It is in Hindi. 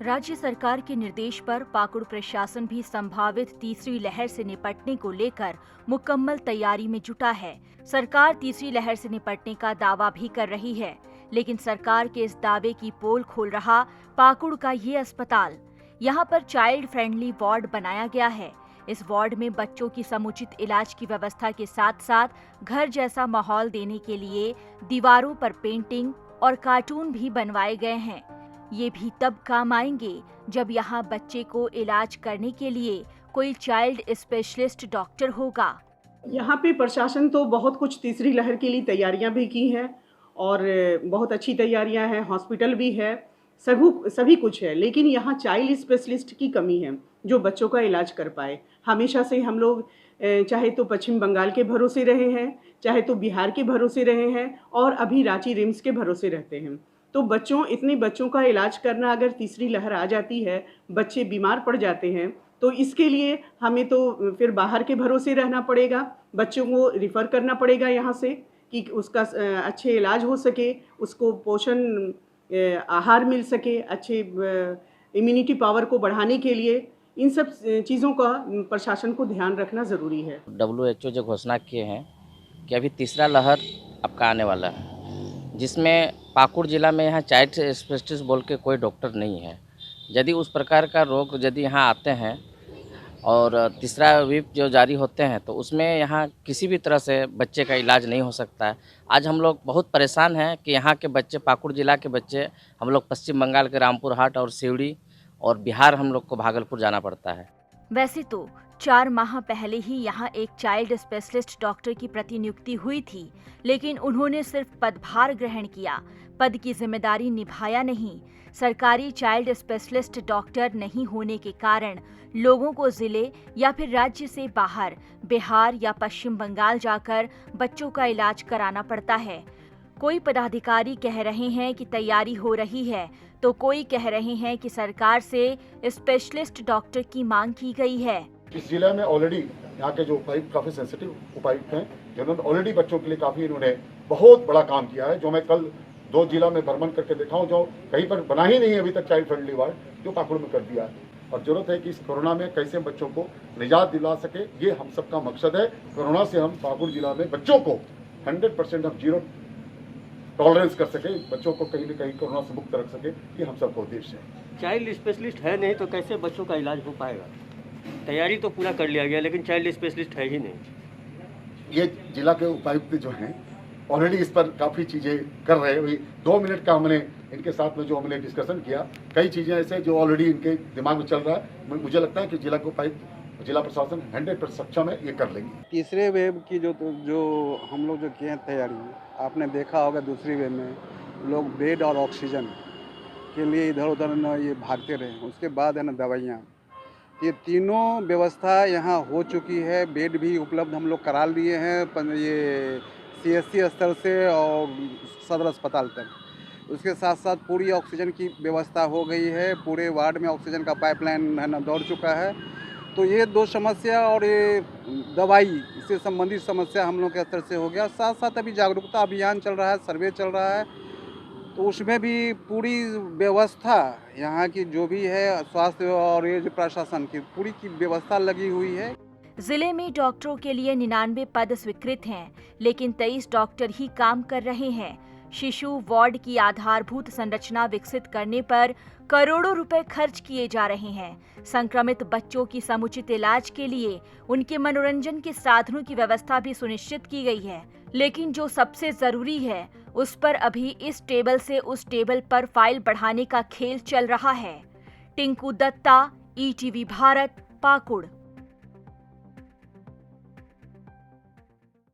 राज्य सरकार के निर्देश पर पाकुड़ प्रशासन भी संभावित तीसरी लहर से निपटने को लेकर मुकम्मल तैयारी में जुटा है। सरकार तीसरी लहर से निपटने का दावा भी कर रही है, लेकिन सरकार के इस दावे की पोल खोल रहा पाकुड़ का ये अस्पताल। यहाँ पर चाइल्ड फ्रेंडली वार्ड बनाया गया है। इस वार्ड में बच्चों की समुचित इलाज की व्यवस्था के साथ साथ घर जैसा माहौल देने के लिए दीवारों पर पेंटिंग और कार्टून भी बनवाए गए हैं। ये भी तब काम आएंगे जब यहाँ बच्चे को इलाज करने के लिए कोई चाइल्ड स्पेशलिस्ट डॉक्टर होगा। यहाँ पे प्रशासन तो बहुत कुछ तीसरी लहर के लिए तैयारियां भी की हैं और बहुत अच्छी तैयारियां हैं, हॉस्पिटल भी है, सभी कुछ है, लेकिन यहाँ चाइल्ड स्पेशलिस्ट की कमी है जो बच्चों का इलाज कर पाए। हमेशा से हम लोग चाहे तो पश्चिम बंगाल के भरोसे रहे हैं, चाहे तो बिहार के भरोसे रहे हैं और अभी रांची रिम्स के भरोसे रहते हैं। तो इतने बच्चों का इलाज करना, अगर तीसरी लहर आ जाती है, बच्चे बीमार पड़ जाते हैं, तो इसके लिए हमें तो फिर बाहर के भरोसे रहना पड़ेगा, बच्चों को रिफ़र करना पड़ेगा यहाँ से कि उसका अच्छे इलाज हो सके, उसको पोषण आहार मिल सके, अच्छे इम्यूनिटी पावर को बढ़ाने के लिए इन सब चीज़ों का प्रशासन को ध्यान रखना ज़रूरी है। WHO जो घोषणा किए हैं कि अभी तीसरा लहर आपका आने वाला है, जिसमें पाकुड़ जिला में यहाँ चाइल्ड स्पेशलिस्ट बोल के कोई डॉक्टर नहीं है। यदि उस प्रकार का रोग यदि यहाँ आते हैं और तीसरा वेव जो जारी होते हैं तो उसमें यहाँ किसी भी तरह से बच्चे का इलाज नहीं हो सकता है। आज हम लोग बहुत परेशान हैं कि यहाँ के बच्चे, पाकुड़ जिला के बच्चे, हम लोग पश्चिम बंगाल के रामपुर हाट और सिवड़ी और बिहार हम लोग को भागलपुर जाना पड़ता है। वैसे तो 4 माह पहले ही यहाँ एक चाइल्ड स्पेशलिस्ट डॉक्टर की प्रतिनियुक्ति हुई थी, लेकिन उन्होंने सिर्फ पदभार ग्रहण किया, पद की जिम्मेदारी निभाया नहीं। सरकारी चाइल्ड स्पेशलिस्ट डॉक्टर नहीं होने के कारण लोगों को जिले या फिर राज्य से बाहर बिहार या पश्चिम बंगाल जाकर बच्चों का इलाज कराना पड़ता है। कोई पदाधिकारी कह रहे हैं कि तैयारी हो रही है, तो कोई कह रहे हैं कि सरकार से स्पेशलिस्ट डॉक्टर की मांग की गई है। इस जिले में ऑलरेडी यहाँ के जो उपायुक्त काफ़ी सेंसिटिव उपायुक्त हैं, जिन्होंने ऑलरेडी बच्चों के लिए काफ़ी इन्होंने बहुत बड़ा काम किया है, जो मैं कल 2 जिला में भ्रमण करके देखा हूँ, जो कहीं पर बना ही नहीं है अभी तक चाइल्ड फ्रेंडली वार्ड, जो पाकुड़ में कर दिया है। और जरूरत है कि इस कोरोना में कैसे बच्चों को निजात दिला सके, ये हम सबका मकसद है। कोरोना से हम पाकुड़ जिला में बच्चों को 100% हम जीरो टॉलरेंस कर सके, बच्चों को कहीं न कहीं कोरोना से मुक्त रख सके, ये हम सबका उद्देश्य है। चाइल्ड स्पेशलिस्ट है नहीं तो कैसे बच्चों का इलाज हो पाएगा? तैयारी तो पूरा कर लिया गया, लेकिन चाइल्ड स्पेशलिस्ट है ही नहीं। ये जिला के उपायुक्त जो हैं ऑलरेडी इस पर काफ़ी चीज़ें कर रहे हैं। 2 मिनट का हमने इनके साथ में जो हमने डिस्कशन किया, कई चीज़ें ऐसे जो ऑलरेडी इनके दिमाग में चल रहा है। मुझे लगता है कि जिला के उपायुक्त, जिला प्रशासन 100% सक्षम है, ये कर लेंगे। तीसरे वेव की जो हम लोग जो किए हैं तैयारी, आपने देखा होगा दूसरी वेव में लोग बेड और ऑक्सीजन के लिए इधर उधर न ये भागते रहे। उसके बाद है ना दवाइयाँ, ये तीनों व्यवस्था यहाँ हो चुकी है। बेड भी उपलब्ध हम लोग करा लिए हैं, ये CSC स्तर से और सदर अस्पताल तक। उसके साथ साथ पूरी ऑक्सीजन की व्यवस्था हो गई है, पूरे वार्ड में ऑक्सीजन का पाइपलाइन है ना दौड़ चुका है। तो ये 2 समस्या और ये दवाई से संबंधित समस्या हम लोग के स्तर से हो गया। साथ साथ अभी जागरूकता अभियान चल रहा है, सर्वे चल रहा है, तो उसमें भी पूरी व्यवस्था यहाँ की जो भी है स्वास्थ्य और ये जो प्रशासन की पूरी की व्यवस्था लगी हुई है। जिले में डॉक्टरों के लिए 99 पद स्वीकृत हैं, लेकिन 23 डॉक्टर ही काम कर रहे हैं। शिशु वार्ड की आधारभूत संरचना विकसित करने पर करोड़ों रुपए खर्च किए जा रहे हैं। संक्रमित बच्चों की समुचित इलाज के लिए उनके मनोरंजन के साधनों की व्यवस्था भी सुनिश्चित की गई है, लेकिन जो सबसे जरूरी है उस पर अभी इस टेबल से उस टेबल पर फाइल बढ़ाने का खेल चल रहा है। टिंकू दत्ता, ETV भारत, पाकुड़।